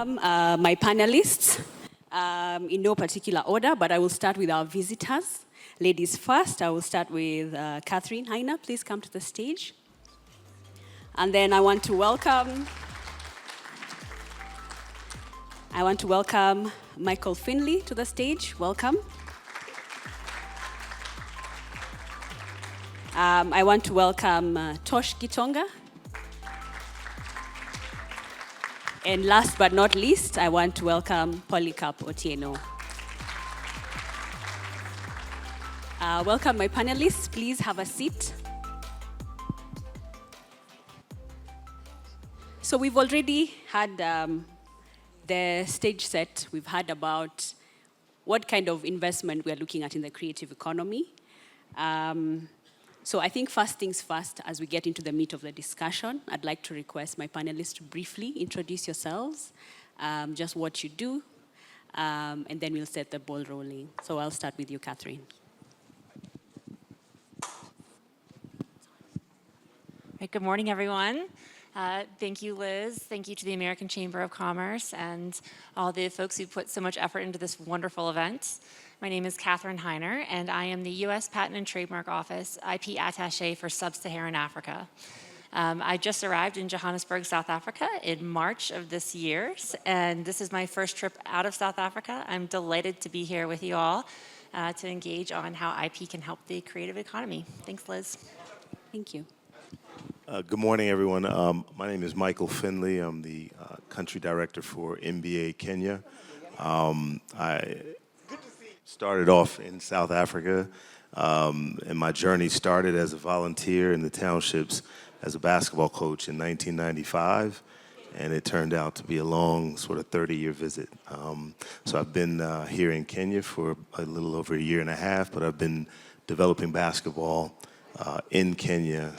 welcome my panelists in no particular order, but I will start with our visitors. Ladies first, I will start with Catherine Heiner. Please come to the stage. And then I want to welcome Michael Finley to the stage. Welcome. I want to welcome Tosh Gitonga. And last but not least, I want to welcome Polycarp Otieno. Welcome my panelists. Please have a seat. So we've already had the stage set. We've heard about what kind of investment we're looking at in the creative economy. So I think first things first, as we get into the meat of the discussion, I'd like to request my panelists to briefly introduce yourselves, just what you do, and then we'll set the ball rolling. So I'll start with you, Catherine. Right, good morning, everyone. Thank you, Liz. Thank you to the American Chamber of Commerce and all the folks who put so much effort into this wonderful event. My name is Catherine Heiner, and I am the U.S. Patent and Trademark Office IP Attaché for Sub-Saharan Africa. I just arrived in Johannesburg, South Africa in March of this year, and this is my first trip out of South Africa. I'm delighted to be here with you all to engage on how IP can help the creative economy. Thanks, Liz. Thank you. Good morning, everyone. My name is Michael Finley. I'm the country director for NBA Kenya. I started off in South Africa, and my journey started as a volunteer in the townships as a basketball coach in 1995, and it turned out to be a long sort of 30-year visit. So I've been here in Kenya for a little over a year and a half, but I've been developing basketball in Kenya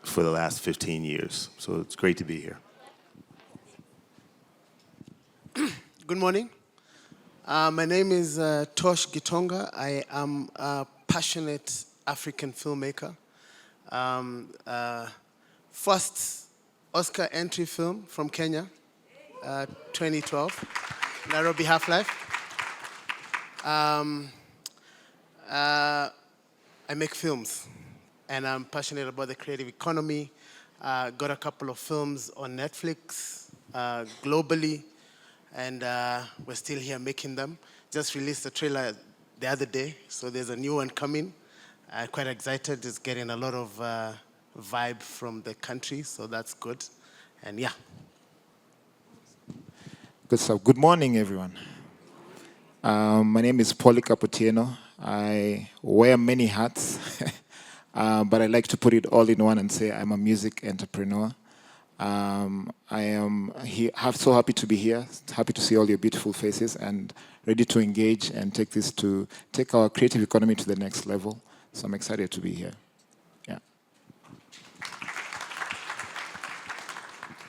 for the last 15 years. So it's great to be here. Good morning. My name is Tosh Gitonga. I am a passionate African filmmaker. First Oscar entry film from Kenya, 2012, Nairobi Half-Life. I make films, and I'm passionate about the creative economy. Got a couple of films on Netflix, globally, and we're still here making them. Just released a trailer the other day, so there's a new one coming. Quite excited. It's getting a lot of vibe from the country, so that's good. And yeah. Good stuff. Good morning, everyone. My name is Polycarp Otieno. I wear many hats, but I like to put it all in one and say I'm a music entrepreneur. I am so happy to be here, happy to see all your beautiful faces and ready to engage and take our creative economy to the next level. So I'm excited to be here. Yeah.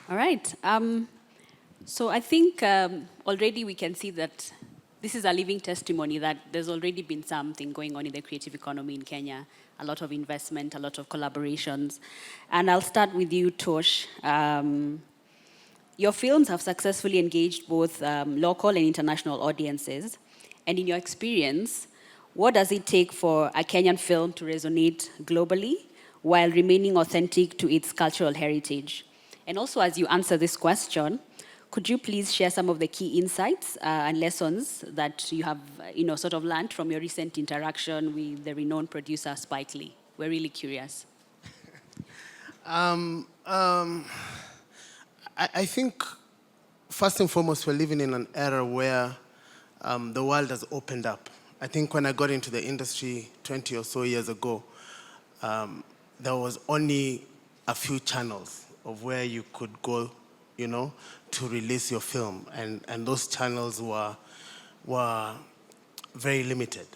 All right. So I think already we can see that this is a living testimony that there's already been something going on in the creative economy in Kenya, a lot of investment, a lot of collaborations. And I'll start with you, Tosh. Your films have successfully engaged both local and international audiences. And in your experience, what does it take for a Kenyan film to resonate globally while remaining authentic to its cultural heritage? And also, as you answer this question, could you please share some of the key insights and lessons that you have, sort of learned from your recent interaction with the renowned producer Spike Lee? We're really curious. I think, first and foremost, we're living in an era where the world has opened up. I think when I got into the industry 20 or so years ago, there was only a few channels of where you could go, to release your film. And those channels were very limited.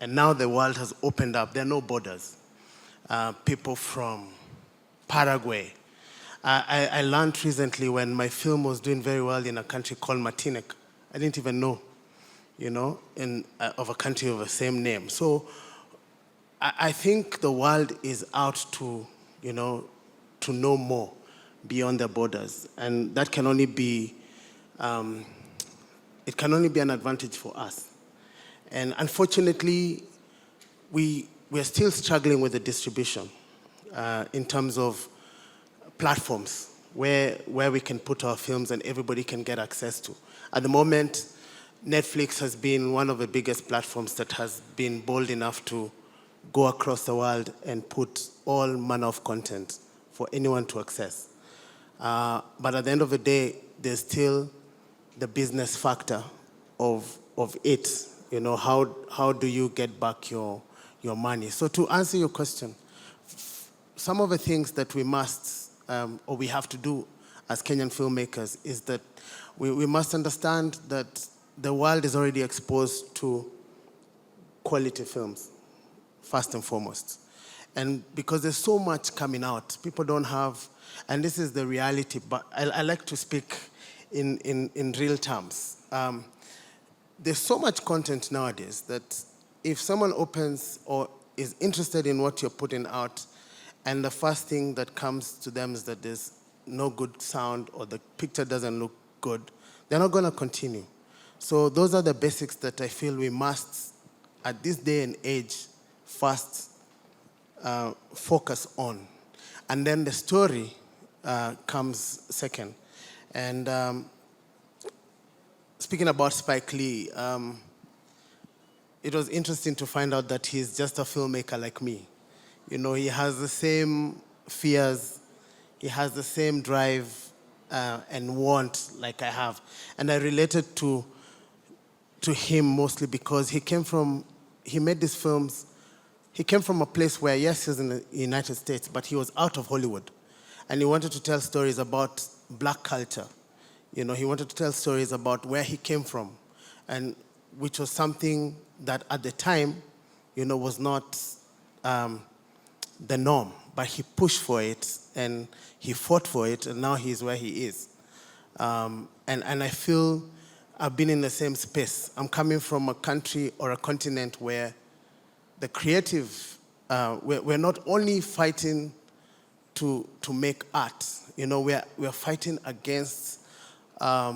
And now the world has opened up. There are no borders. People from Paraguay. I learned recently when my film was doing very well in a country called Martinique. I didn't even know, of a country of the same name. So I think the world is out to know more beyond their borders. And that can only be it can only be an advantage for us. And unfortunately, we're still struggling with the distribution in terms of platforms where we can put our films and everybody can get access to. At the moment, Netflix has been one of the biggest platforms that has been bold enough to go across the world and put all manner of content for anyone to access. But at the end of the day, there's still the business factor of it. You know, how do you get back your money? So to answer your question, some of the things that we must or we have to do as Kenyan filmmakers is that we must understand that the world is already exposed to quality films, first and foremost. And because there's so much coming out, people don't have, and this is the reality, but I like to speak in real terms. There's so much content nowadays that if someone opens or is interested in what you're putting out, and the first thing that comes to them is that there's no good sound or the picture doesn't look good, they're not going to continue. So those are the basics that I feel we must, at this day and age, first focus on. And then the story comes second. And speaking about Spike Lee, it was interesting to find out that he's just a filmmaker like me. You know, he has the same fears, he has the same drive and want like I have. And I related to him mostly because he made these films, he came from a place where, yes, he was in the United States, but he was out of Hollywood. And he wanted to tell stories about black culture. You know, he wanted to tell stories about where he came from, and which was something that at the time, you know, was not the norm. But he pushed for it, and he fought for it, and now he's where he is. And I feel I've been in the same space. I'm coming from a country or a continent where the creative, we're not only fighting to make art, you know, we're fighting against a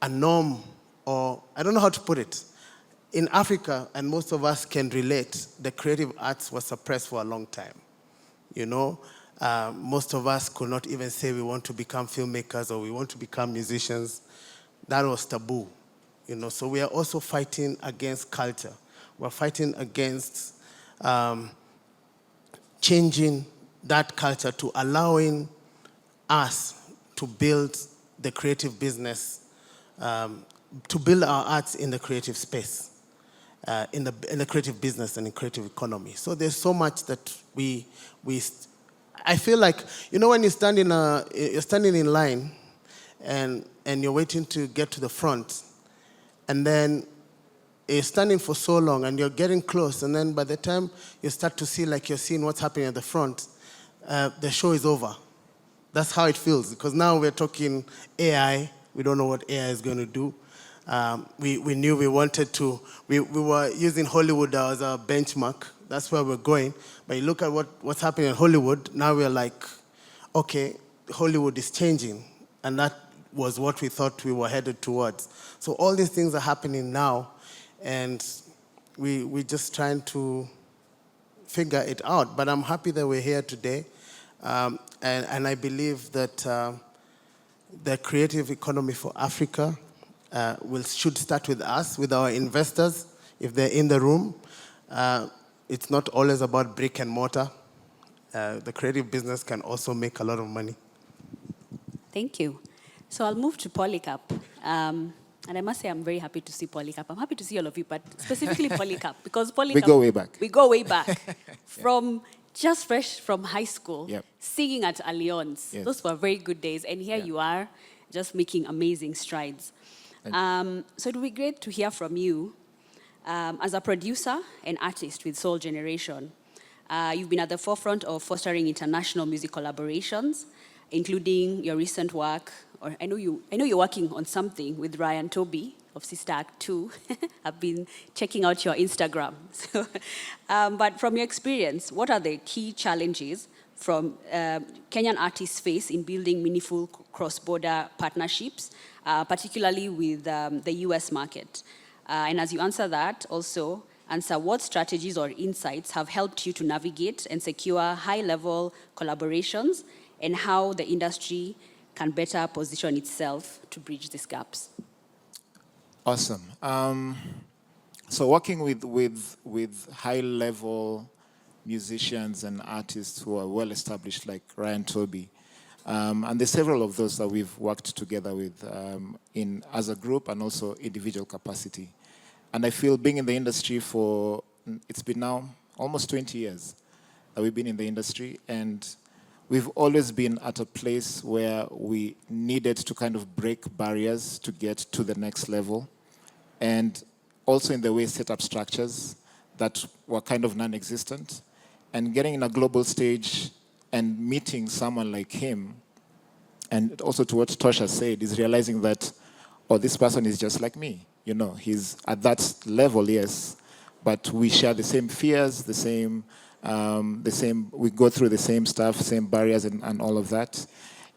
norm, or I don't know how to put it. In Africa, and most of us can relate, the creative arts were suppressed for a long time. You know, most of us could not even say we want to become filmmakers or we want to become musicians. That was taboo. You know, so we are also fighting against culture. We're fighting against changing that culture to allowing us to build the creative business, to build our arts in the creative space, in the creative business and in creative economy. So there's so much that I feel like, you know, when you're standing in line and you're waiting to get to the front, and then you're standing for so long and you're getting close, and then by the time you start to see like you're seeing what's happening at the front, the show is over. That's how it feels, because now we're talking AI. We don't know what AI is going to do. We knew we wanted to, we were using Hollywood as a benchmark. That's where we're going. But you look at what's happening in Hollywood, now we're like, okay, Hollywood is changing. And that was what we thought we were headed towards. So all these things are happening now, and we're just trying to figure it out. But I'm happy that we're here today. And I believe that the creative economy for Africa should start with us, with our investors, if they're in the room. It's not always about brick and mortar. The creative business can also make a lot of money. Thank you. So I'll move to Polycarp. And I must say I'm very happy to see Polycarp. I'm happy to see all of you, but specifically Polycarp, because Polycarp... We go way back. We go way back. From just fresh from high school, Yep. singing at Allianz. Yes. Those were very good days. And here you are, just making amazing strides. So it would be great to hear from you. As a producer and artist with Soul Generation, you've been at the forefront of fostering international music collaborations, including your recent work, or I know you're working on something with Ryan Toby of Sister Act 2. I've been checking out your Instagram. So, but from your experience, what are the key challenges Kenyan artists face in building meaningful cross-border partnerships, particularly with the US market? And as you answer that, also answer what strategies or insights have helped you to navigate and secure high-level collaborations, and how the industry can better position itself to bridge these gaps. Awesome. So working with high-level musicians and artists who are well established, like Ryan Toby, and there's several of those that we've worked together with as a group and also individual capacity. And I feel being in the industry it's been now almost 20 years that we've been in the industry, and we've always been at a place where we needed to kind of break barriers to get to the next level, and also in the way set up structures that were kind of non-existent. And getting in a global stage and meeting someone like him, and also to what Tosha said, is realizing that, oh, this person is just like me. You know, he's at that level, yes, but we share the same fears, the same, we go through the same stuff, same barriers and all of that.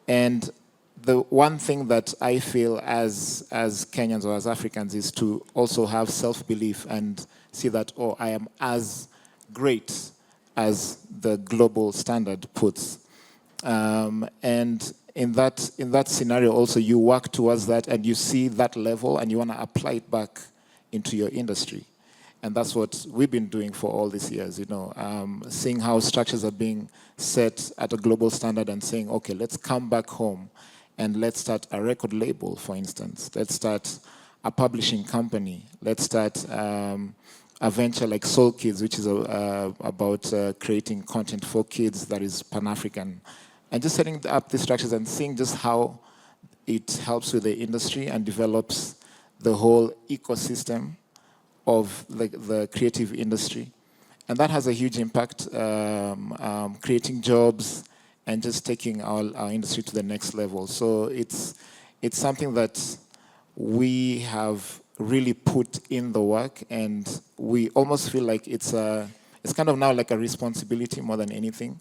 And the one thing that I feel as Kenyans or as Africans is to also have self-belief and see that, oh, I am as great as the global standard puts. And in that scenario also, you work towards that and you see that level and you want to apply it back into your industry. And that's what we've been doing for all these years, you know, seeing how structures are being set at a global standard and saying, okay, let's come back home and let's start a record label, for instance. Let's start a publishing company. Let's start a venture like Soul Kids, which is about creating content for kids that is Pan-African. And just setting up the structures and seeing just how it helps with the industry and develops the whole ecosystem of the creative industry. And that has a huge impact, creating jobs and just taking our industry to the next level. So it's something that we have really put in the work, and we almost feel like it's kind of now like a responsibility more than anything,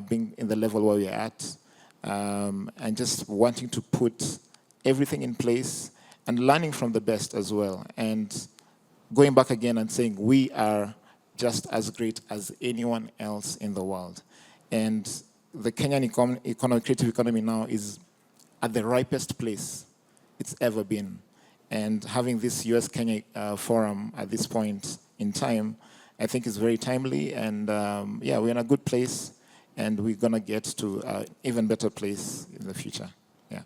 being in the level where we're at, and just wanting to put everything in place and learning from the best as well, and going back again and saying we are just as great as anyone else in the world. And the Kenyan creative economy now is at the ripest place it's ever been. And having this US-Kenya forum at this point in time, I think is very timely. And yeah, we're in a good place, and we're going to get to an even better place in the future. Yeah.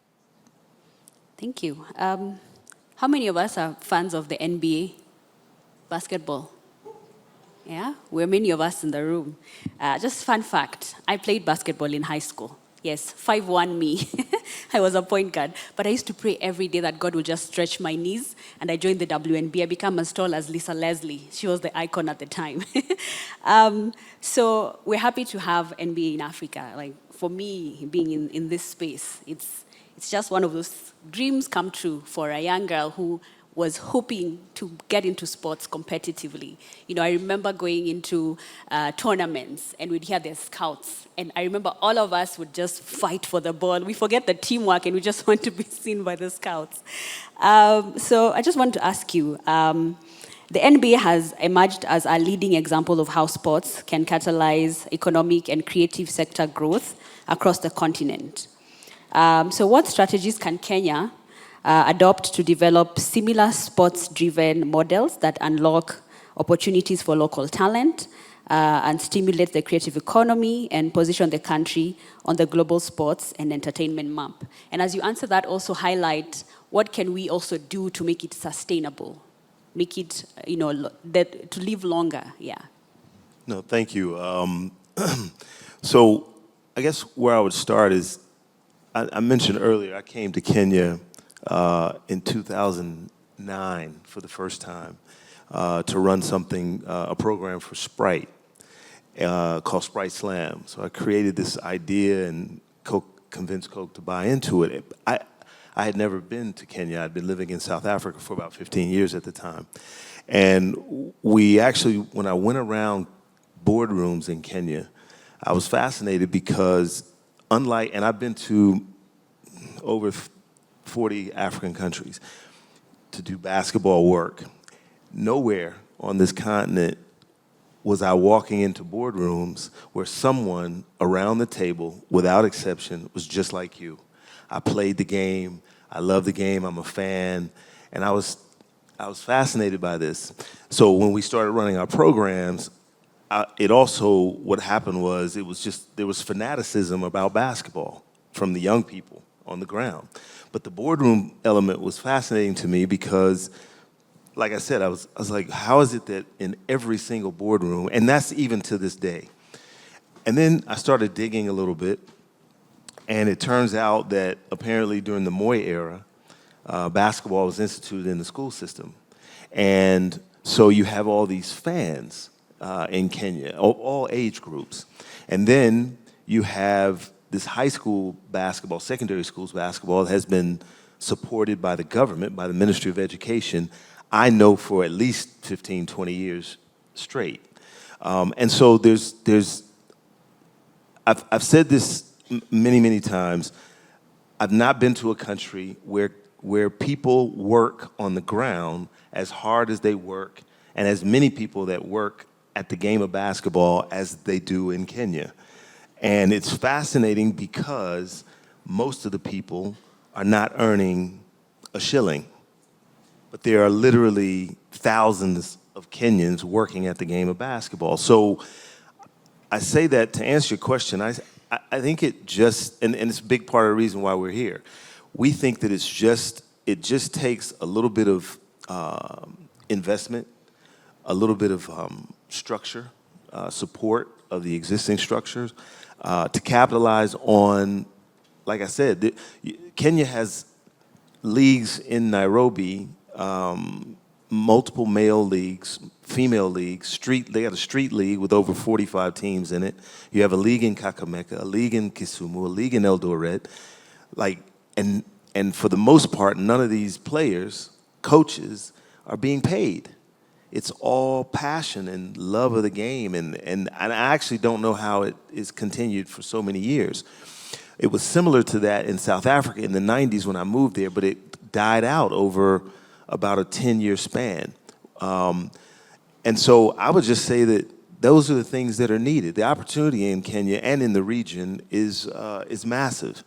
Thank you. How many of us are fans of the NBA basketball? Yeah, we're many of us in the room. Just fun fact, I played basketball in high school. Yes, 5'1" me. I was a point guard. But I used to pray every day that God would just stretch my knees, and I joined the WNB. I became as tall as Lisa Leslie. She was the icon at the time. So we're happy to have NBA in Africa. Like, for me, being in this space, it's just one of those dreams come true for a young girl who was hoping to get into sports competitively. You know, I remember going into tournaments and we'd hear the scouts. And I remember all of us would just fight for the ball. We forget the teamwork and we just want to be seen by the scouts. So I just want to ask you, the NBA has emerged as a leading example of how sports can catalyze economic and creative sector growth across the continent. So what strategies can Kenya adopt to develop similar sports-driven models that unlock opportunities for local talent and stimulate the creative economy and position the country on the global sports and entertainment map? And as you answer that, also highlight what can we also do to make it sustainable, make it, to live longer, yeah. No, thank you. So I guess where I would start is, I mentioned earlier, I came to Kenya in 2009 for the first time to run a program for Sprite called Sprite Slam. So I created this idea and convinced Coke to buy into it. I had never been to Kenya. I'd been living in South Africa for about 15 years at the time. And we actually, when I went around boardrooms in Kenya, I was fascinated because unlike, and I've been to over 40 African countries to do basketball work, nowhere on this continent was I walking into boardrooms where someone around the table, without exception, was just like you. I played the game, I love the game, I'm a fan, and I was fascinated by this. So when we started running our programs, it also, what happened was, there was fanaticism about basketball from the young people on the ground. But the boardroom element was fascinating to me because, like I said, I was like, how is it that in every single boardroom, and that's even to this day. And then I started digging a little bit, and it turns out that apparently during the Moi era, basketball was instituted in the school system. And so you have all these fans in Kenya, all age groups. And then you have this high school basketball, secondary schools basketball has been supported by the government, by the Ministry of Education, I know for at least 15, 20 years straight. And so I've said this many, many times, I've not been to a country where people work on the ground as hard as they work, and as many people that work at the game of basketball as they do in Kenya. And it's fascinating because most of the people are not earning a shilling, but there are literally thousands of Kenyans working at the game of basketball. So I say that to answer your question. I think it just, and it's a big part of the reason why we're here. We think that it just takes a little bit of investment, a little bit of structure, support of the existing structures to capitalize on, like I said, Kenya has leagues in Nairobi, multiple male leagues, female leagues, they got a street league with over 45 teams in it. You have a league in Kakamega, a league in Kisumu, a league in Eldoret. And for the most part, none of these players, coaches, are being paid. It's all passion and love of the game, and I actually don't know how it is continued for so many years. It was similar to that in South Africa in the 90s when I moved there, but it died out over about a 10-year span. And so I would just say that those are the things that are needed. The opportunity in Kenya and in the region is massive,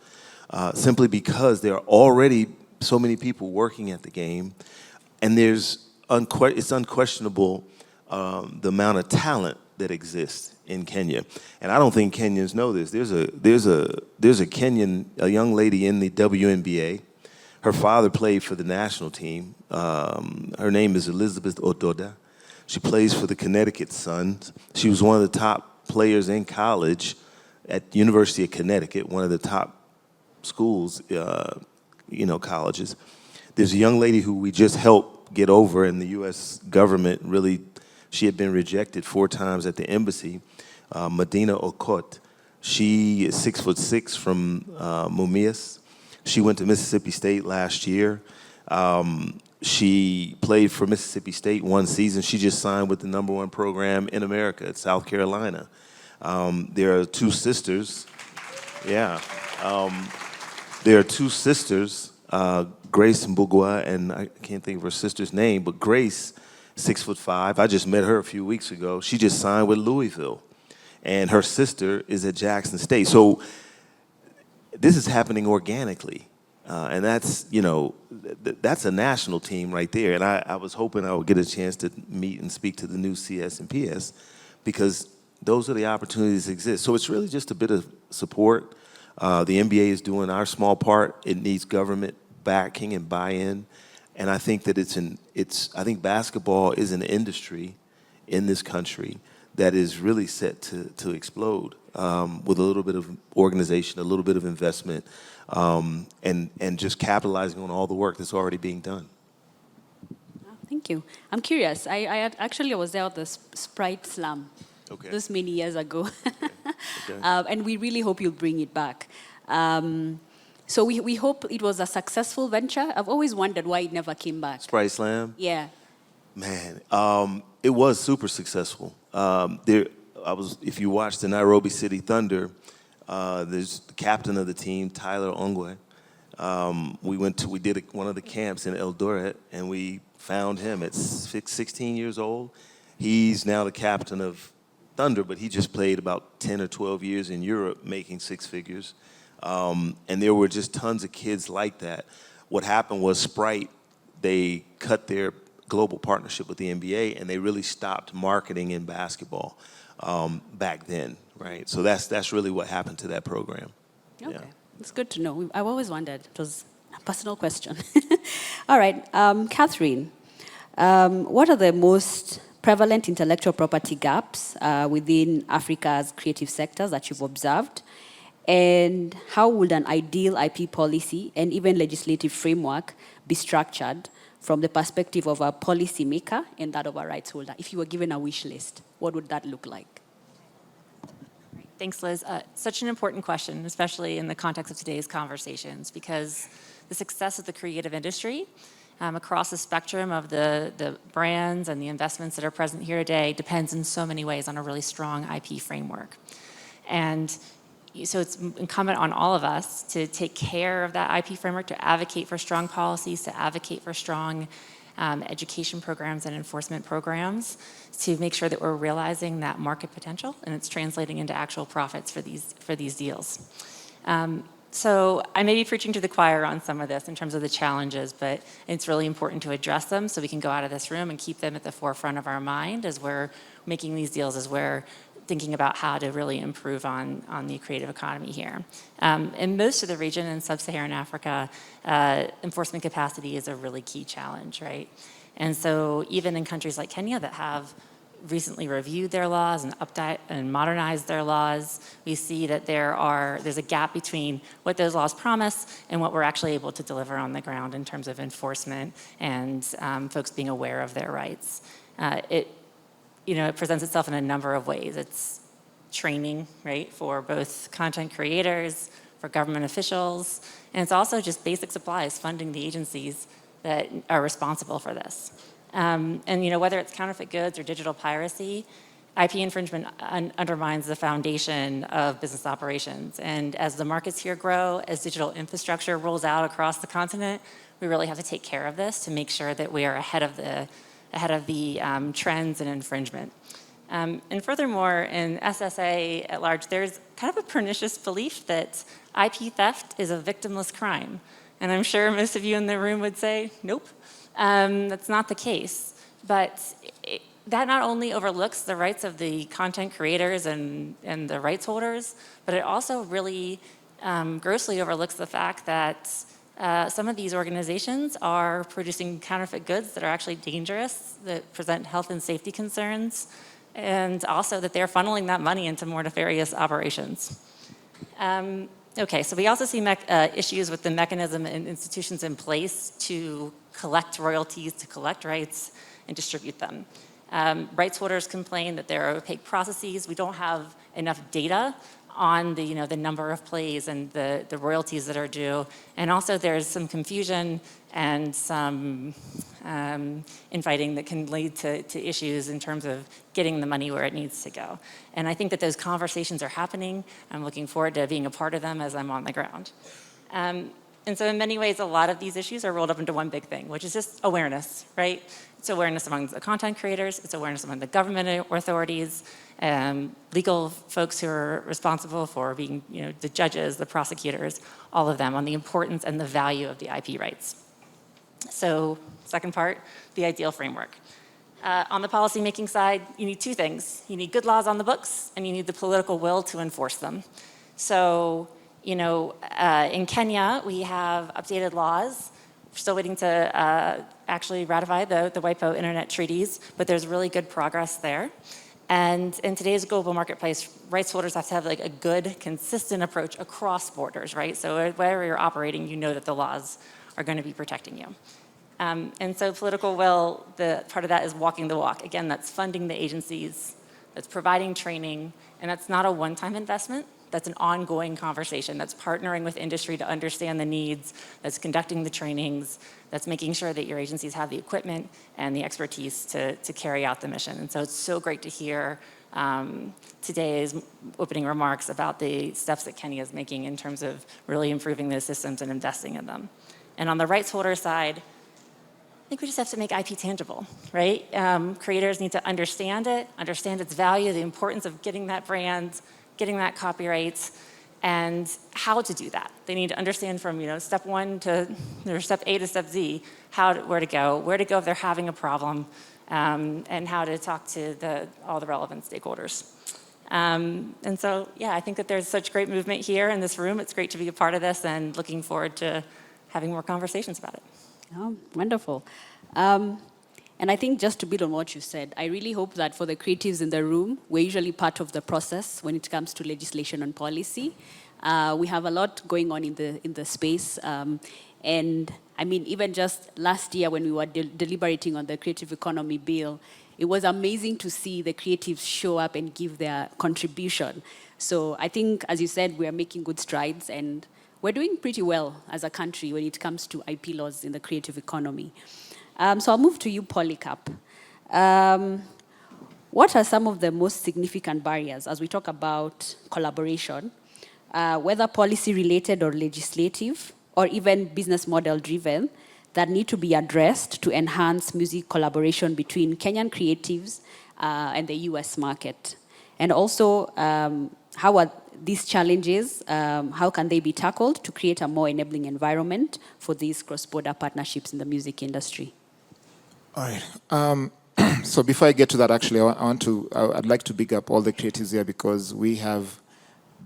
simply because there are already so many people working at the game, and it's unquestionable the amount of talent that exists in Kenya. And I don't think Kenyans know this. There's a Kenyan, a young lady in the WNBA. Her father played for the national team. Her name is Elizabeth Ododa. She plays for the Connecticut Suns. She was one of the top players in college at University of Connecticut, one of the top schools, colleges. There's a young lady who we just helped get over, and the U.S. government really, she had been rejected 4 times at the embassy, Medina Okot. She is 6'6" from Mumias. She went to Mississippi State last year. She played for Mississippi State 1 season. She just signed with the #1 program in America at South Carolina. There are 2 sisters. Yeah. There are 2 sisters, Grace Mbugua, and I can't think of her sister's name, but Grace, 6'5". I just met her a few weeks ago. She just signed with Louisville, and her sister is at Jackson State. So this is happening organically, and that's, that's a national team right there. And I was hoping I would get a chance to meet and speak to the new CS and PS, because those are the opportunities that exist. So it's really just a bit of support. The NBA is doing our small part. It needs government backing and buy-in, and I think that I think basketball is an industry in this country that is really set to explode with a little bit of organization, a little bit of investment, and just capitalizing on all the work that's already being done. Thank you. I'm curious. I was there at the Sprite Slam this many years ago. Okay. And we really hope you'll bring it back. So we hope it was a successful venture. I've always wondered why it never came back. Sprite Slam? Yeah. Man, it was super successful. if you watch the Nairobi City Thunder, there's the captain of the team, Tyler Ongwe. We did one of the camps in Eldoret, and we found him at 16 years old. He's now the captain of Thunder, but he just played about 10 or 12 years in Europe, making six figures. And there were just tons of kids like that. What happened was Sprite, they cut their global partnership with the NBA, and they really stopped marketing in basketball back then, right? So that's really what happened to that program. Okay, Yeah. it's good to know. I've always wondered. It was a personal question. All right, Catherine, what are the most prevalent intellectual property gaps within Africa's creative sectors that you've observed? And how would an ideal IP policy and even legislative framework be structured from the perspective of a policymaker and that of a rights holder? If you were given a wish list, what would that look like? Thanks, Liz. Such an important question, especially in the context of today's conversations, because the success of the creative industry across the spectrum of the brands and the investments that are present here today depends in so many ways on a really strong IP framework. And so it's incumbent on all of us to take care of that IP framework, to advocate for strong policies, to advocate for strong education programs and enforcement programs, to make sure that we're realizing that market potential and it's translating into actual profits for these deals. So I may be preaching to the choir on some of this in terms of the challenges, but it's really important to address them so we can go out of this room and keep them at the forefront of our mind as we're making these deals, as we're thinking about how to really improve on the creative economy here. In most of the region in sub-Saharan Africa, enforcement capacity is a really key challenge, right? And so even in countries like Kenya that have recently reviewed their laws and updated and modernized their laws, we see that there's a gap between what those laws promise and what we're actually able to deliver on the ground in terms of enforcement and folks being aware of their rights. It presents itself in a number of ways. It's training, right, for both content creators, for government officials, and it's also just basic supplies, funding the agencies that are responsible for this. And whether it's counterfeit goods or digital piracy, IP infringement undermines the foundation of business operations. And as the markets here grow, as digital infrastructure rolls out across the continent, we really have to take care of this to make sure that we are ahead of the trends in infringement. And furthermore, in SSA at large, there's kind of a pernicious belief that IP theft is a victimless crime. And I'm sure most of you in the room would say, nope, that's not the case. But that not only overlooks the rights of the content creators and the rights holders, but it also really grossly overlooks the fact that some of these organizations are producing counterfeit goods that are actually dangerous, that present health and safety concerns, and also that they're funneling that money into more nefarious operations. Okay, so we also see issues with the mechanism and institutions in place to collect royalties, to collect rights, and distribute them. Rights holders complain that there are opaque processes. We don't have enough data on the number of plays and the royalties that are due. And also there's some confusion and some infighting that can lead to issues in terms of getting the money where it needs to go. And I think that those conversations are happening. I'm looking forward to being a part of them as I'm on the ground. And so in many ways, a lot of these issues are rolled up into one big thing, which is just awareness, right? It's awareness among the content creators, it's awareness among the government authorities, legal folks who are responsible for being, the judges, the prosecutors, all of them on the importance and the value of the IP rights. So, second part, the ideal framework. On the policymaking side, you need two things. You need good laws on the books, and you need the political will to enforce them. So, in Kenya, we have updated laws. We're still waiting to actually ratify the WIPO Internet treaties, but there's really good progress there. And in today's global marketplace, rights holders have to have a good, consistent approach across borders, right? So wherever you're operating, you know that the laws are going to be protecting you. And so political will, the part of that is walking the walk. Again, that's funding the agencies, that's providing training, and that's not a one-time investment. that's an ongoing conversation, that's partnering with industry to understand the needs, that's conducting the trainings, that's making sure that your agencies have the equipment and the expertise to carry out the mission. And so it's so great to hear today's opening remarks about the steps that Kenya is making in terms of really improving those systems and investing in them. And on the rights holder side, I think we just have to make IP tangible, right? Creators need to understand it, understand its value, the importance of getting that brand, getting that copyright, and how to do that. They need to understand from step one to or step A to step Z, where to go if they're having a problem, and how to talk to all the relevant stakeholders. And so, yeah, I think that there's such great movement here in this room. It's great to be a part of this, and looking forward to having more conversations about it. Oh, wonderful. And I think just to build on what you said, I really hope that for the creatives in the room, we're usually part of the process when it comes to legislation and policy. We have a lot going on in the space. And I mean, even just last year when we were deliberating on the Creative Economy Bill, it was amazing to see the creatives show up and give their contribution. So I think, as you said, we are making good strides, and we're doing pretty well as a country when it comes to IP laws in the creative economy. So I'll move to you, Polycarp. What are some of the most significant barriers as we talk about collaboration, whether policy-related or legislative, or even business model-driven, that need to be addressed to enhance music collaboration between Kenyan creatives and the US market? And also, how are these challenges, how can they be tackled to create a more enabling environment for these cross-border partnerships in the music industry? All right. So before I get to that, actually, I'd like to big up all the creatives here, because we have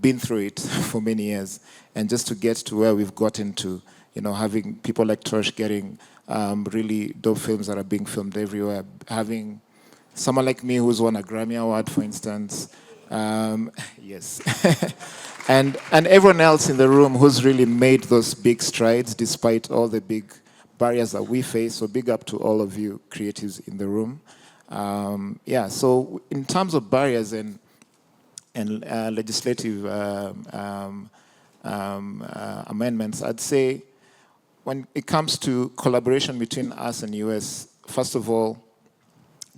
been through it for many years, and just to get to where we've gotten to, having people like Tosh getting really dope films that are being filmed everywhere, having someone like me who's won a Grammy Award, for instance, yes, and everyone else in the room who's really made those big strides despite all the big barriers that we face. So big up to all of you creatives in the room. So in terms of barriers and legislative amendments, I'd say when it comes to collaboration between us and US, first of all,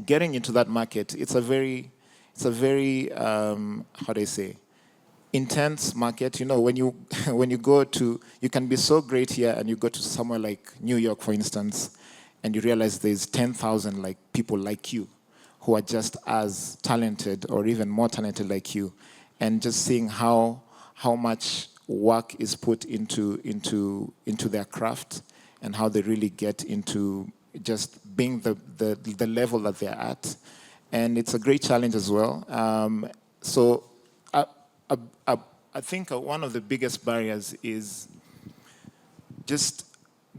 getting into that market, it's a very how do I say, intense market. When you go to, you can be so great here, and you go to somewhere like New York, for instance, and you realize there's 10,000 people like you who are just as talented or even more talented like you, and just seeing how much work is put into their craft, and how they really get into just being the level that they're at. And it's a great challenge as well. So I think one of the biggest barriers is just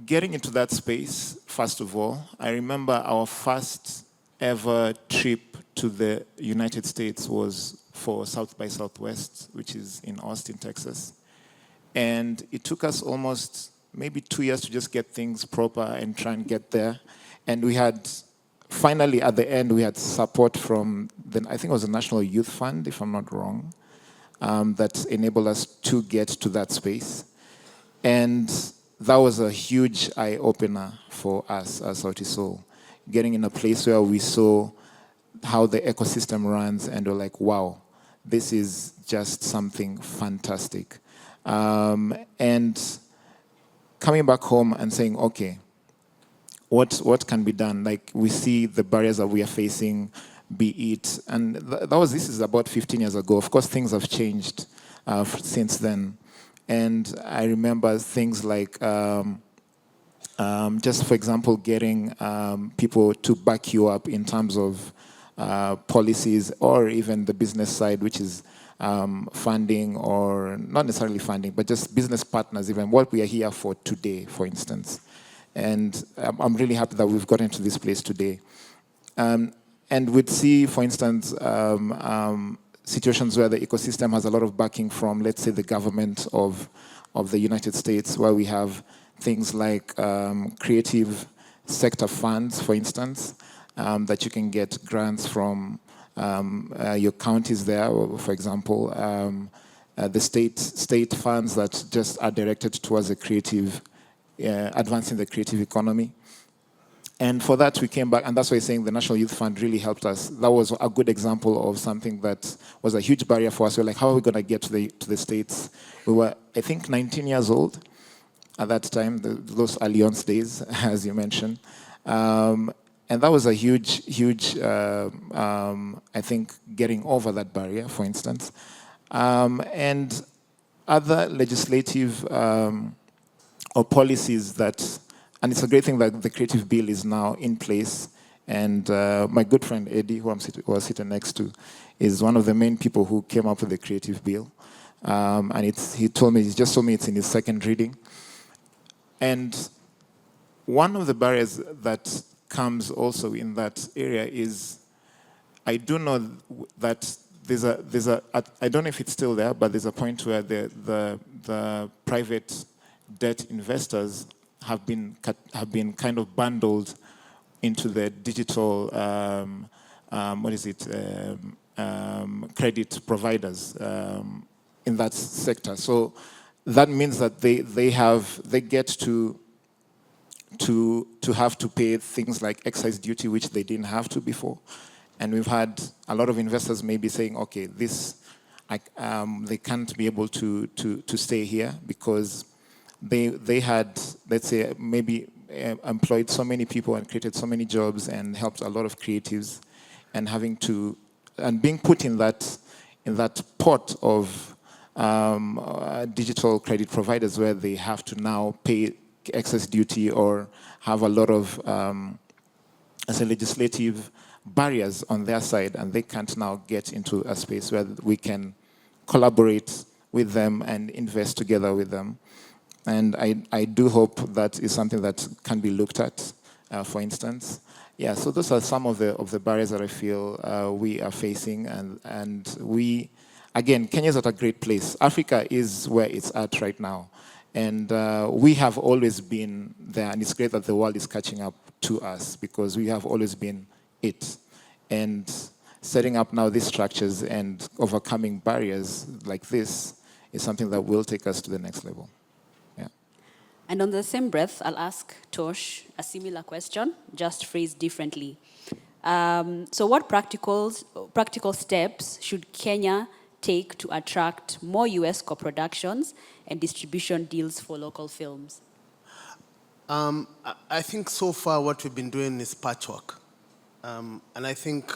getting into that space, first of all. I remember our first ever trip to the United States was for South by Southwest, which is in Austin, Texas. And it took us almost maybe 2 years to just get things proper and try and get there. And we had, finally at the end, we had support from, I think it was the National Youth Fund, if I'm not wrong, that enabled us to get to that space. And that was a huge eye-opener for us as Sauti Sol, getting in a place where we saw how the ecosystem runs, and we're like, wow, this is just something fantastic. And coming back home and saying, okay, what can be done? Like, we see the barriers that we are facing, be it, and this is about 15 years ago. Of course, things have changed since then. And I remember things like, just for example, getting people to back you up in terms of policies, or even the business side, which is funding, or not necessarily funding, but just business partners, even what we are here for today, for instance. And I'm really happy that we've gotten to this place today. And we'd see, for instance, situations where the ecosystem has a lot of backing from, let's say, the government of the United States, where we have things like creative sector funds, for instance, that you can get grants from your counties there, for example, the state funds that just are directed towards the creative, advancing the creative economy. And for that, we came back, and that's why I'm saying the National Youth Fund really helped us. That was a good example of something that was a huge barrier for us. We were like, how are we going to get to the States? We were, I think, 19 years old at that time, those Allianz days, as you mentioned. And that was a huge, I think, getting over that barrier, for instance. And other legislative or policies that, and it's a great thing that the Creative Bill is now in place. And my good friend Eddie, who I was sitting next to, is one of the main people who came up with the Creative Bill. And he just told me it's in his second reading. And one of the barriers that comes also in that area is, I do know that I don't know if it's still there, but there's a point where the private debt investors have been kind of bundled into the digital credit providers in that sector. So that means that they get to have to pay things like excise duty, which they didn't have to before. And we've had a lot of investors maybe saying, okay, they can't be able to stay here because they had, let's say, maybe employed so many people and created so many jobs and helped a lot of creatives, and being put in that pot of digital credit providers where they have to now pay excess duty or have a lot of legislative barriers on their side, and they can't now get into a space where we can collaborate with them and invest together with them. And I do hope that is something that can be looked at, for instance. Yeah, so those are some of the barriers that I feel we are facing, and we, again, Kenya's at a great place. Africa is where it's at right now. And we have always been there, and it's great that the world is catching up to us because we have always been it. And setting up now these structures and overcoming barriers like this is something that will take us to the next level. Yeah. And on the same breath, I'll ask Tosh a similar question, just phrased differently. So what practical steps should Kenya take to attract more US co-productions and distribution deals for local films? I think so far what we've been doing is patchwork. And I think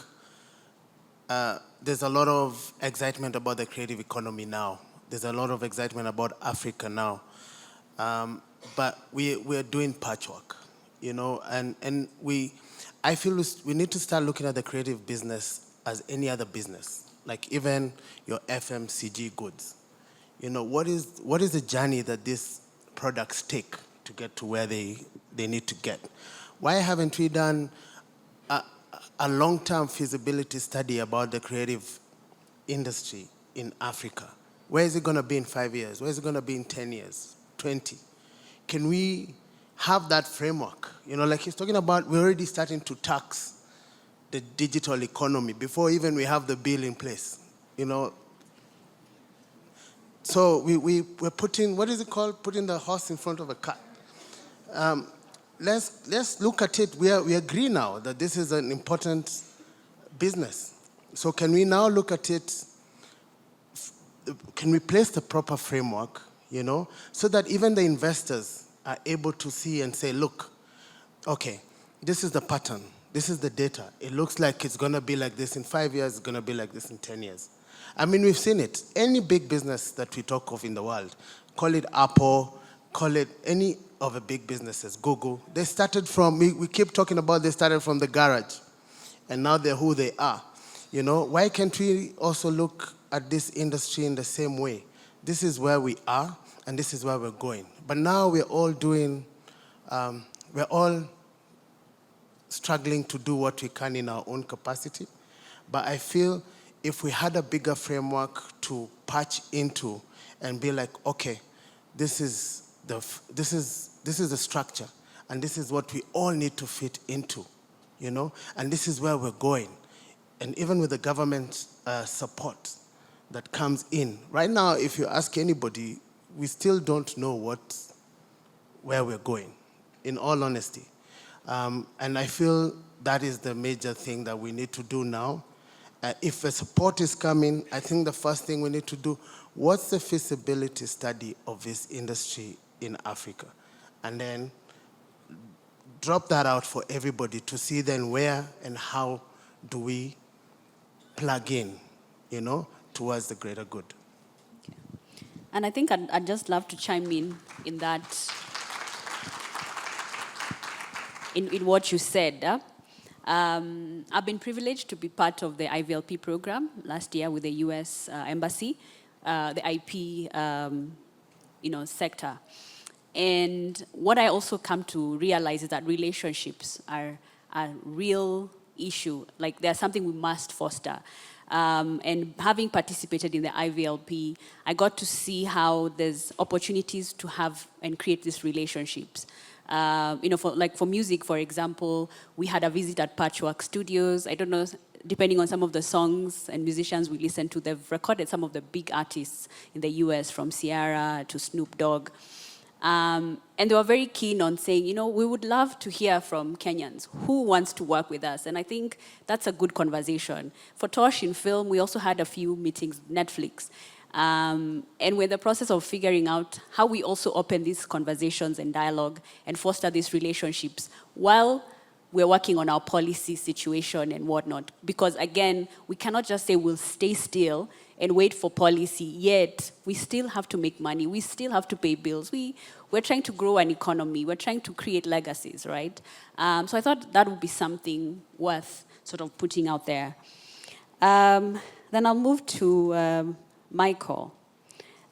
there's a lot of excitement about the creative economy now. There's a lot of excitement about Africa now. But we're doing patchwork, and I feel we need to start looking at the creative business as any other business, like even your FMCG goods. What is the journey that these products take to get to where they need to get? Why haven't we done a long-term feasibility study about the creative industry in Africa? Where is it going to be in 5 years? Where is it going to be in 10 years, 20? Can we have that framework? Like he's talking about, we're already starting to tax the digital economy before even we have the bill in place, So we're putting, what is it called? Putting the horse in front of a cart. Let's look at it. We agree now that this is an important business. So can we now look at it? Can we place the proper framework, so that even the investors are able to see and say, look, okay, this is the pattern. This is the data. It looks like it's going to be like this in 5 years. It's going to be like this in 10 years. I mean, we've seen it. Any big business that we talk of in the world, call it Apple, call it any of the big businesses, Google, they started from, we keep talking about they started from the garage, and now they're who they are. Why can't we also look at this industry in the same way? This is where we are, and this is where we're going. But now we're all struggling to do what we can in our own capacity. But I feel if we had a bigger framework to patch into and be like, okay, this is the structure, and this is what we all need to fit into, and this is where we're going. And even with the government support, that comes in. Right now, if you ask anybody, we still don't know where we're going, in all honesty. And I feel that is the major thing that we need to do now. If a support is coming, I think the first thing we need to do, what's the feasibility study of this industry in Africa? And then drop that out for everybody to see then where and how do we plug in, towards the greater good. And I think I'd just love to chime in that, in what you said. I've been privileged to be part of the IVLP program last year with the U.S. Embassy, the IP, sector. And what I also come to realize is that relationships are a real issue. Like, they're something we must foster. And having participated in the IVLP, I got to see how there's opportunities to have and create these relationships. For music, for example, we had a visit at Patchwork Studios. I don't know, depending on some of the songs and musicians we listened to, they've recorded some of the big artists in the US, from Ciara to Snoop Dogg. And they were very keen on saying, we would love to hear from Kenyans. Who wants to work with us? And I think that's a good conversation. For Tosh in film, we also had a few meetings with Netflix. And we're in the process of figuring out how we also open these conversations and dialogue and foster these relationships while we're working on our policy situation and whatnot. Because again, we cannot just say we'll stay still and wait for policy, yet we still have to make money, we still have to pay bills. We're trying to grow an economy, we're trying to create legacies, right? So I thought that would be something worth sort of putting out there. Then I'll move to Michael.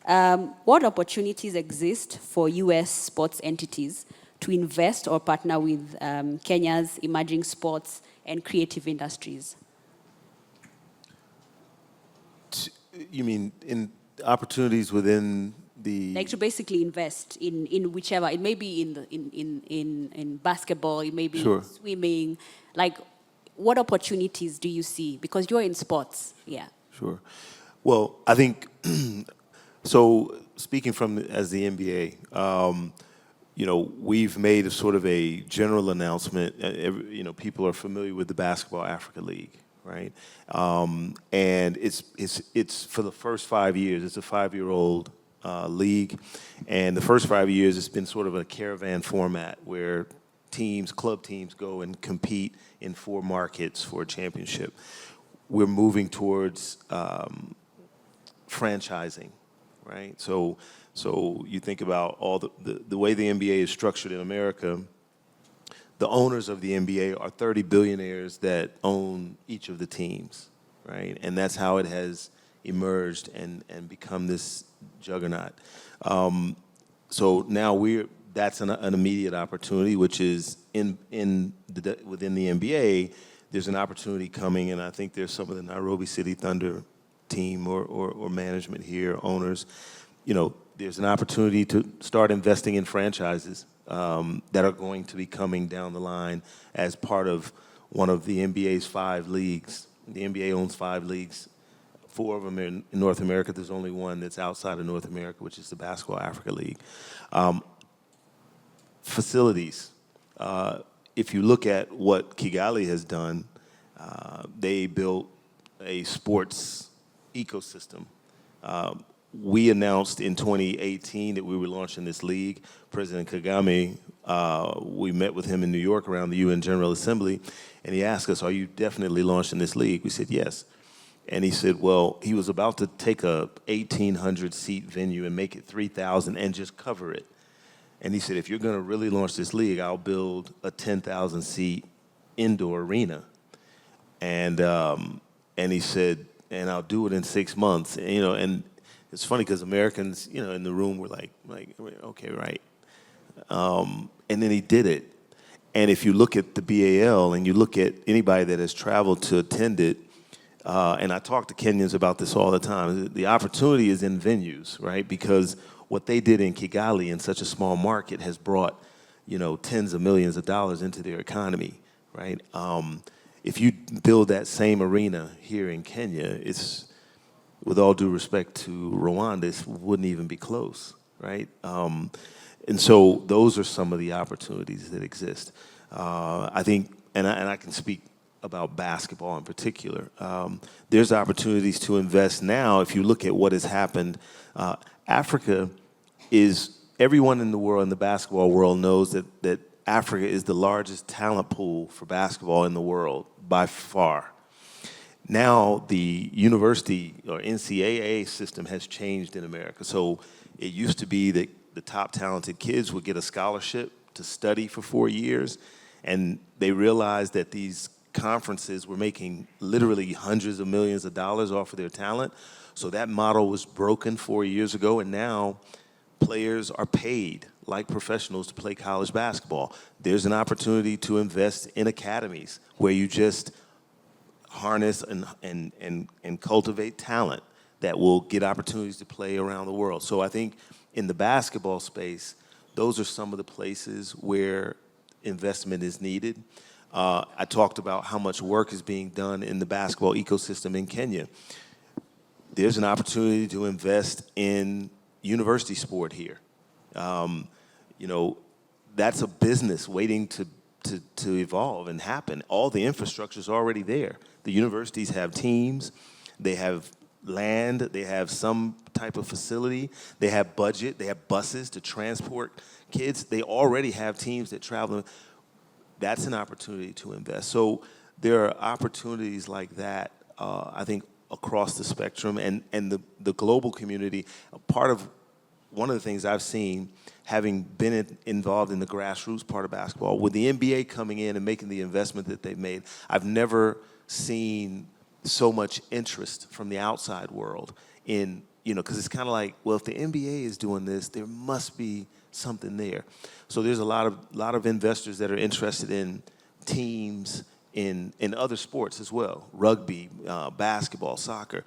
What opportunities exist for US sports entities to invest or partner with Kenya's emerging sports and creative industries? You mean in opportunities within the... Like, to basically invest in whichever, it may be in basketball, it may be Sure. in swimming. Like, what opportunities do you see? Because you're in sports, yeah. Sure. Well, I think, so speaking as the NBA, we've made a sort of a general announcement. People are familiar with the Basketball Africa League, right? And it's for the first 5 years. It's a 5-year-old league, and the first 5 years it's been sort of a caravan format where club teams go and compete in 4 markets for a championship. We're moving towards franchising, right? So you think about all the way the NBA is structured in America. The owners of the NBA are 30 billionaires that own each of the teams, right? And that's how it has emerged and become this juggernaut. So now that's an immediate opportunity, which is within the NBA. There's an opportunity coming, and I think there's some of the Nairobi City Thunder team or management here, owners. There's an opportunity to start investing in franchises that are going to be coming down the line as part of one of the NBA's 5 leagues. The NBA owns 5 leagues. 4 of them are in North America. There's only one that's outside of North America, which is the Basketball Africa League. Facilities. If you look at what Kigali has done, they built a sports ecosystem. We announced in 2018 that we were launching this league. President Kagame, we met with him in New York around the UN General Assembly, and he asked us, are you definitely launching this league? We said, yes. And he said, well, he was about to take a 1,800-seat venue and make it 3,000 and just cover it. And he said, if you're going to really launch this league, I'll build a 10,000-seat indoor arena. And he said, and I'll do it in 6 months. And it's funny because Americans, in the room were like, okay, right. And then he did it. And if you look at the BAL and you look at anybody that has traveled to attend it, and I talk to Kenyans about this all the time, the opportunity is in venues, right? Because what they did in Kigali in such a small market has brought, tens of millions of dollars into their economy, right? If you build that same arena here in Kenya, with all due respect to Rwanda, it wouldn't even be close, right? And so those are some of the opportunities that exist. I think, and I can speak about basketball in particular. There's opportunities to invest now. If you look at what has happened, Africa is, everyone in the world, in the basketball world, knows that Africa is the largest talent pool for basketball in the world by far. Now the university or NCAA system has changed in America. So it used to be that the top talented kids would get a scholarship to study for 4 years, and they realized that these conferences were making literally hundreds of millions of dollars off of their talent. So that model was broken 4 years ago, and now players are paid like professionals to play college basketball. There's an opportunity to invest in academies where you just harness and cultivate talent that will get opportunities to play around the world. So I think in the basketball space, those are some of the places where investment is needed. I talked about how much work is being done in the basketball ecosystem in Kenya. There's an opportunity to invest in university sport here. You know, that's a business waiting to evolve and happen. All the infrastructure is already there. The universities have teams, they have land, they have some type of facility, they have budget, they have buses to transport kids. They already have teams that travel. That's an opportunity to invest. So there are opportunities like that, I think, across the spectrum. And the global community, one of the things I've seen, having been involved in the grassroots part of basketball, with the NBA coming in and making the investment that they've made, I've never seen so much interest from the outside world in, you know, because it's kind of like, well, if the NBA is doing this, there must be something there. So there's a lot of investors that are interested in teams in other sports as well, rugby, basketball, soccer.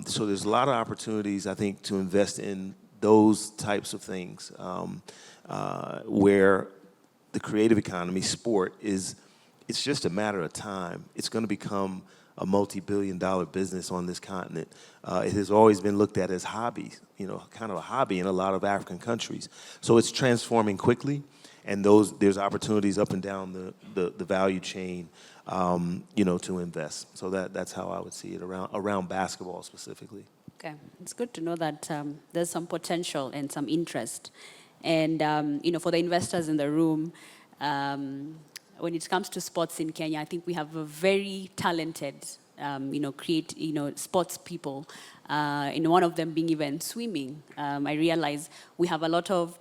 So there's a lot of opportunities, I think, to invest in those types of things where the creative economy, sport, it's just a matter of time. It's going to become a multi-billion-dollar business on this continent. It has always been looked at as hobby, you know, kind of a hobby in a lot of African countries. So it's transforming quickly, and there's opportunities up and down the value chain, you know, to invest. So that's how I would see it around basketball specifically. Okay, it's good to know that there's some potential and some interest. And, you know, for the investors in the room, when it comes to sports in Kenya, I think we have a very talented, sports people. One of them being even swimming. I realize we have a lot of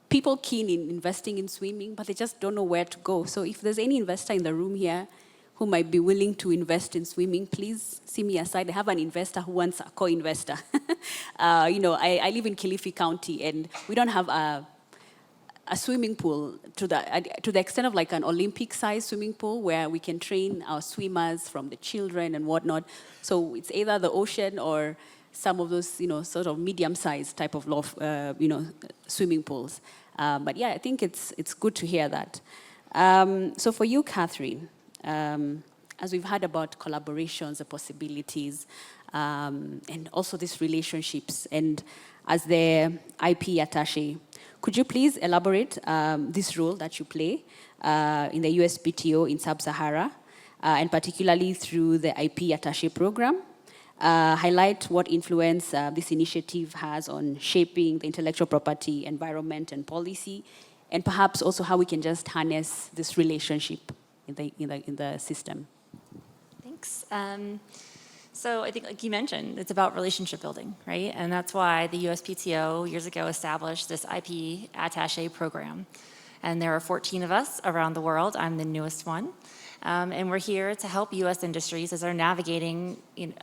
people keen in investing in swimming, but they just don't know where to go. So if there's any investor in the room here who might be willing to invest in swimming, please see me aside. I have an investor who wants a co-investor. I live in Kilifi County, and we don't have a swimming pool to the extent of like an Olympic-sized swimming pool where we can train our swimmers from the children and whatnot. So it's either the ocean or some of those, sort of medium-sized type of swimming pools. But yeah, I think it's good to hear that. So for you, Catherine, as we've heard about collaborations, the possibilities, and also these relationships, and as the IP attaché, could you please elaborate this role that you play in the USPTO in Sub-Sahara, and particularly through the IP attaché program? Highlight what influence this initiative has on shaping the intellectual property, environment, and policy, and perhaps also how we can just harness this relationship in the system. Thanks. So I think, like you mentioned, it's about relationship building, right? And that's why the USPTO years ago established this IP attaché program. And there are 14 of us around the world. I'm the newest one. And we're here to help U.S. industries as they're navigating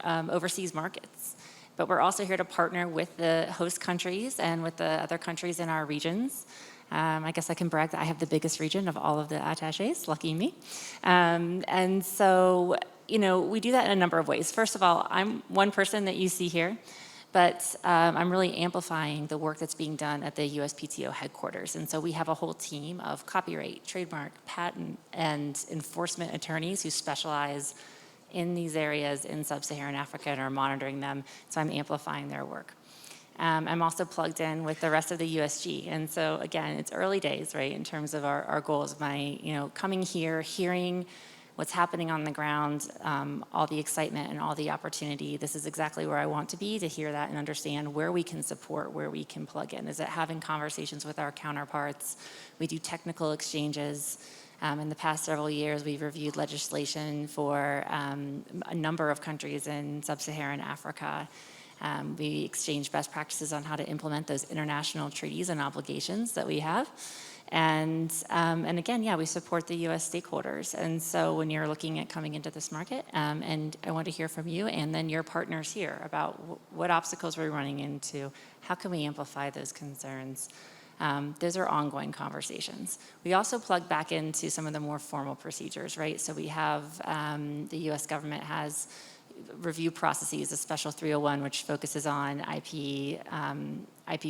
overseas markets. But we're also here to partner with the host countries and with the other countries in our regions. I guess I can brag that I have the biggest region of all of the attachés, lucky me. And so, we do that in a number of ways. First of all, I'm one person that you see here, but I'm really amplifying the work that's being done at the USPTO headquarters. And so we have a whole team of copyright, trademark, patent, and enforcement attorneys who specialize in these areas in sub-Saharan Africa and are monitoring them, so I'm amplifying their work. I'm also plugged in with the rest of the USG. And so again, it's early days, right, in terms of our goals. Coming here, hearing what's happening on the ground, all the excitement and all the opportunity. This is exactly where I want to be, to hear that and understand where we can support, where we can plug in. Is it having conversations with our counterparts? We do technical exchanges. In the past several years, we've reviewed legislation for a number of countries in sub-Saharan Africa. We exchange best practices on how to implement those international treaties and obligations that we have. And again, yeah, we support the U.S. stakeholders. And so when you're looking at coming into this market, and I want to hear from you and then your partners here about what obstacles we're running into, how can we amplify those concerns? Those are ongoing conversations. We also plug back into some of the more formal procedures, right? So we have, the U.S. government has review processes, a special 301, which focuses on IP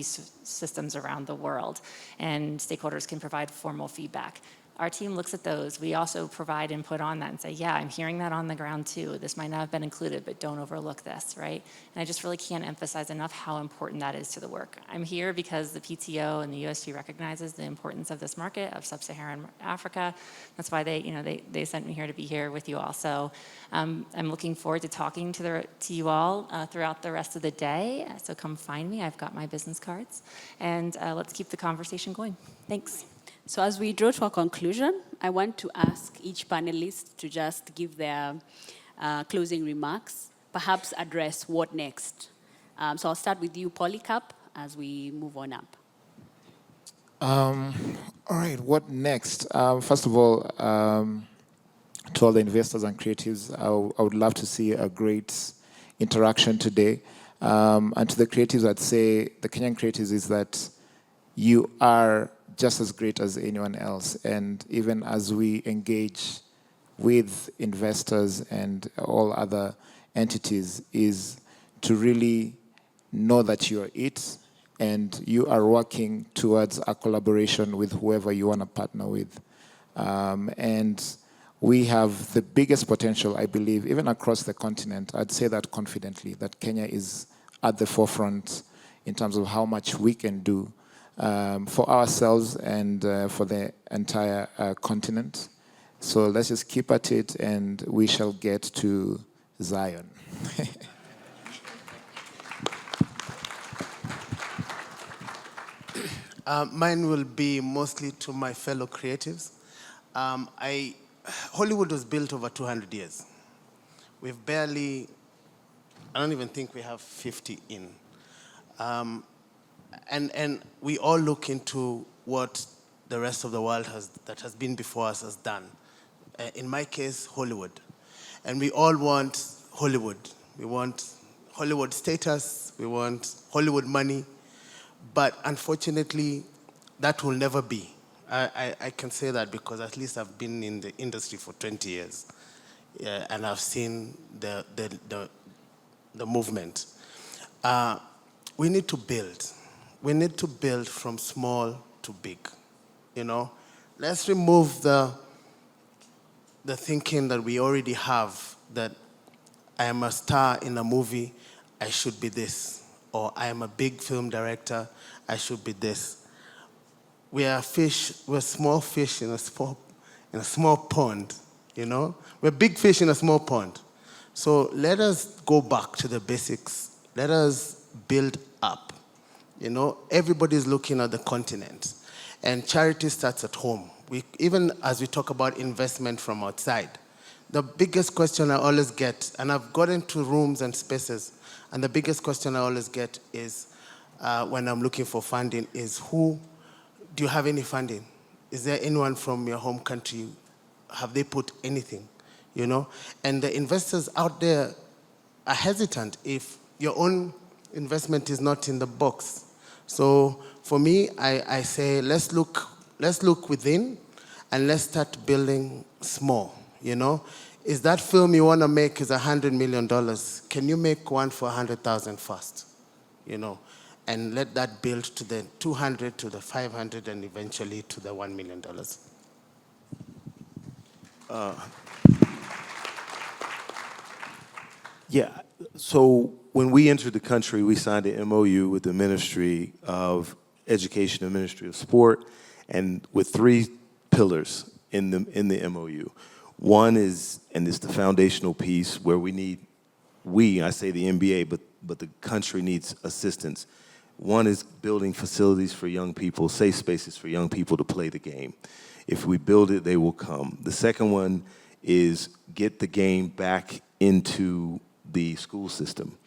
systems around the world, and stakeholders can provide formal feedback. Our team looks at those. We also provide input on that and say, yeah, I'm hearing that on the ground too. This might not have been included, but don't overlook this, right? And I just really can't emphasize enough how important that is to the work. I'm here because the PTO and the USG recognizes the importance of this market, of sub-Saharan Africa. That's why they sent me here to be here with you all. So I'm looking forward to talking to you all throughout the rest of the day. So come find me. I've got my business cards. And let's keep the conversation going. Thanks. So as we draw to a conclusion, I want to ask each panelist to just give their closing remarks, perhaps address what next. So I'll start with you, Polycarp, as we move on up. All right, what next? First of all, to all the investors and creatives, I would love to see a great interaction today. And to the creatives, I'd say the Kenyan creatives is that you are just as great as anyone else. And even as we engage with investors and all other entities, is to really know that you are it and you are working towards a collaboration with whoever you want to partner with. And we have the biggest potential, I believe, even across the continent. I'd say that confidently, that Kenya is at the forefront in terms of how much we can do for ourselves and for the entire continent. So let's just keep at it and we shall get to Zion. Mine will be mostly to my fellow creatives. Hollywood was built over 200 years. We've barely, I don't even think we have 50 in. And we all look into what the rest of the world that has been before us has done. In my case, Hollywood. And we all want Hollywood. We want Hollywood status, we want Hollywood money, but unfortunately, that will never be. I can say that because at least I've been in the industry for 20 years, and I've seen the movement. We need to build. We need to build from small to big, you know? Let's remove the thinking that we already have, that I am a star in a movie, I should be this. Or I am a big film director, I should be this. We are fish, we're small fish in a small pond, you know? We're big fish in a small pond. So let us go back to the basics. Let us build up. You know, everybody's looking at the continent. And charity starts at home. Even as we talk about investment from outside, the biggest question I always get, and I've got into rooms and spaces, and the biggest question I always get is, when I'm looking for funding, is do you have any funding? Is there anyone from your home country? Have they put anything? You know? And the investors out there are hesitant if your own investment is not in the box. So for me, I say, let's look within and let's start building small, you know? Is that film you want to make is $100 million? Can you make one for 100,000 first? You know, and let that build to the 200, to the 500, and eventually to the $1 million. Yeah. So when we entered the country, we signed an MOU with the Ministry of Education and Ministry of Sport, and with 3 pillars in the MOU. One is, and it's the foundational piece where I say the NBA, but the country needs assistance. One is building facilities for young people, safe spaces for young people to play the game. If we build it, they will come. The second one is get the game back into the school system.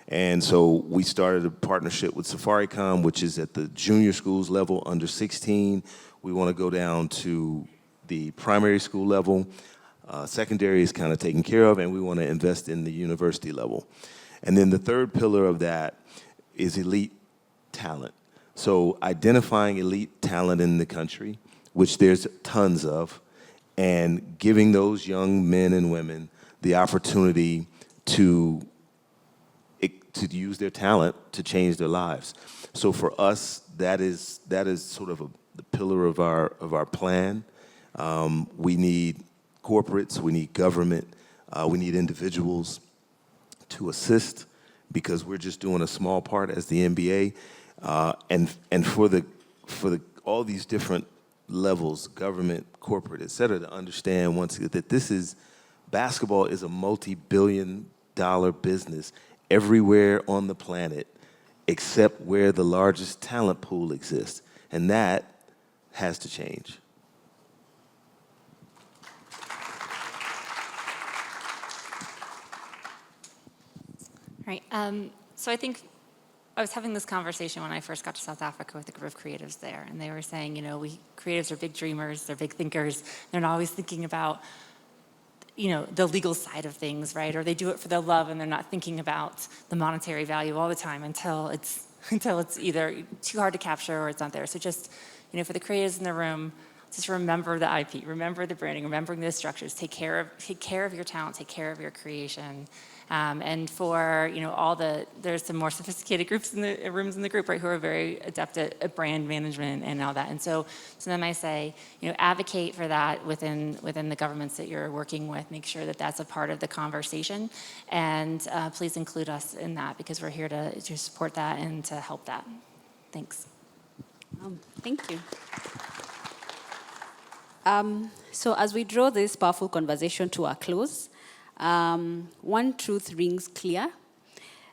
And so we started a partnership with SafariCom, which is at the junior schools level, under 16. We want to go down to the primary school level. Secondary is kind of taken care of, and we want to invest in the university level. And then the third pillar of that is elite talent. So identifying elite talent in the country, which there's tons of, and giving those young men and women the opportunity to use their talent to change their lives. So for us, that is sort of the pillar of our plan. We need corporates, we need government, we need individuals to assist, because we're just doing a small part as the NBA, and for all these different levels, government, corporate, et cetera, to understand once again that basketball is a multi-billion-dollar business everywhere on the planet except where the largest talent pool exists, and that has to change. Right. So I think I was having this conversation when I first got to South Africa with a group of creatives there, and they were saying, creatives are big dreamers, they're big thinkers, they're not always thinking about, the legal side of things, right? Or they do it for their love, and they're not thinking about the monetary value all the time until it's either too hard to capture or it's not there. So just, for the creatives in the room, just remember the IP, remember the branding, remember the structures, take care of your talent, take care of your creation. And for there's some more sophisticated rooms in the group, right, who are very adept at brand management and all that. And so then I say, advocate for that within the governments that you're working with. Make sure that that's a part of the conversation, and please include us in that, because we're here to support that and to help that. Thanks. Thank you. So as we draw this powerful conversation to a close, one truth rings clear,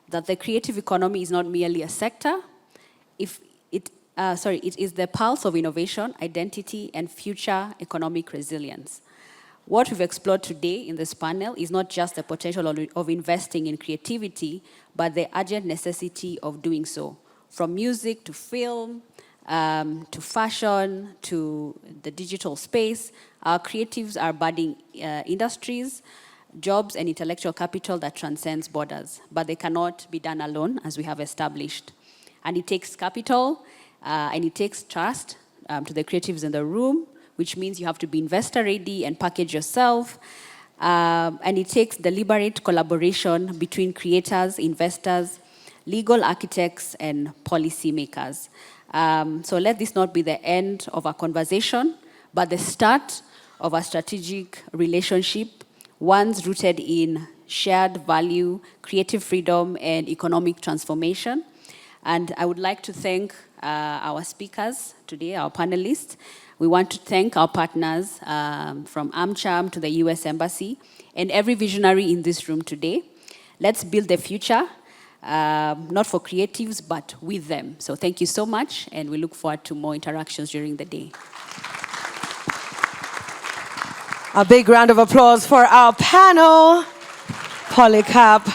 that the creative economy is not merely a sector. It is the pulse of innovation, identity, and future economic resilience. What we've explored today in this panel is not just the potential of investing in creativity, but the urgent necessity of doing so. From music to film, to fashion, to the digital space, our creatives are budding industries, jobs and intellectual capital that transcends borders, but they cannot be done alone, as we have established. And it takes capital, and it takes trust to the creatives in the room, which means you have to be investor ready and package yourself. And it takes deliberate collaboration between creators, investors, legal architects, and policymakers. So let this not be the end of our conversation, but the start of a strategic relationship, ones rooted in shared value, creative freedom, and economic transformation. And I would like to thank our speakers today, our panelists. We want to thank our partners from AmCham to the US Embassy, and every visionary in this room today. Let's build the future, not for creatives, but with them. So thank you so much, and we look forward to more interactions during the day. A big round of applause for our panel. Polycap,